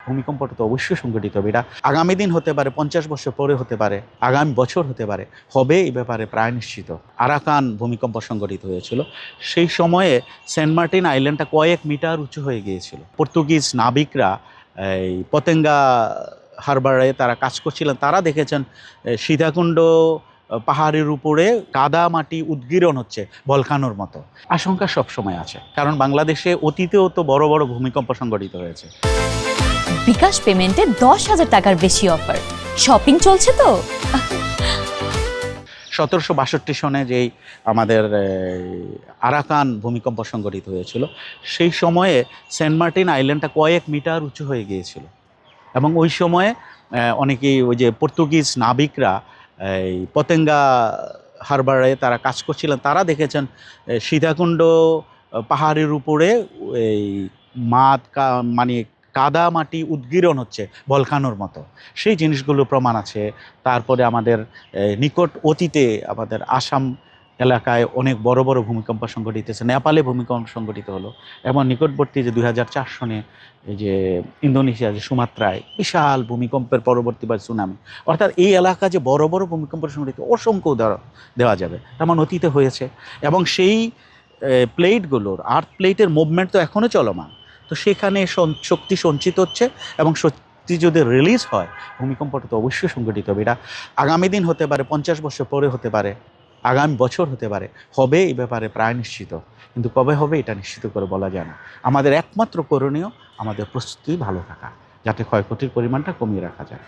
ভূমিকম্পটা তো অবশ্যই সংঘটিত হবে। এটা আগামী দিন হতে পারে, 50 বছর পরে হতে পারে, আগামী বছর হতে পারে, হবে এই ব্যাপারে প্রায় নিশ্চিত। আরাকান ভূমিকম্প সংঘটিত হয়েছিল। সেই সময়ে সেন্ট মার্টিন আইল্যান্ডটা কয়েক মিটার উঁচু হয়ে গিয়েছিল। পর্তুগিজ নাবিকরা এই পতেঙ্গা হারবারে তারা কাজ করছিলেন, তারা দেখেছেন সীতাকুণ্ড পাহাড়ের উপরে কাদা মাটি উদ্গীরণ হচ্ছে ভলকানোর মতো। আশঙ্কা সবসময় আছে, কারণ বাংলাদেশে অতীতেও তো বড় বড় ভূমিকম্প সংঘটিত হয়েছে। বিকাশ পেমেন্টে 10,000 টাকার বেশি অফার, শপিং চলছে তো। 1762 সনে যেই আমাদের আরাকান ভূমিকম্প সংঘটিত হয়েছিল, সেই সময়ে সেন্ট মার্টিন আইল্যান্ডটা কয়েক মিটার উঁচু হয়ে গিয়েছিল। এবং ওই সময়ে অনেকেই ওই যে পর্তুগিজ নাবিকরা এই পতেঙ্গা হারবারে তারা কাজ করছিলেন, তারা দেখেছেন সীতাকুণ্ড পাহাড়ের উপরে এই মানে কাদা মাটি উদ্গীরণ হচ্ছে ভলকানোর মতো। সেই জিনিসগুলো প্রমাণ আছে। তারপরে আমাদের নিকট অতীতে আমাদের আসাম এলাকায় অনেক বড় বড় ভূমিকম্প সংঘটিত হয়েছে। নেপালে ভূমিকম্প সংঘটিত হলো। এবং নিকটবর্তী যে 2004 সনে এই যে ইন্দোনেশিয়া যে সুমাত্রায় বিশাল ভূমিকম্পের পরবর্তী বা সুনামি, অর্থাৎ এই এলাকা যে বড় বড় ভূমিকম্প সংঘটিত অসংখ্য উদাহরণ দেওয়া যাবে, তেমন অতীতে হয়েছে। এবং সেই প্লেটগুলোর আর্থ প্লেটের মুভমেন্ট তো এখনও চলমান, তো সেখানে শক্তি সঞ্চিত হচ্ছে এবং শক্তি যদি রিলিজ হয়, ভূমিকম্পটা তো অবশ্যই সংঘটিত হবে। এটা আগামী দিন হতে পারে, 50 বছর পরে হতে পারে, আগামী বছর হতে পারে, হবে এই ব্যাপারে প্রায় নিশ্চিত। কিন্তু কবে হবে এটা নিশ্চিত করে বলা যায় না। আমাদের একমাত্র করণীয় আমাদের প্রস্তুতি ভালো থাকা, যাতে ক্ষয়ক্ষতির পরিমাণটা কমিয়ে রাখা যায়।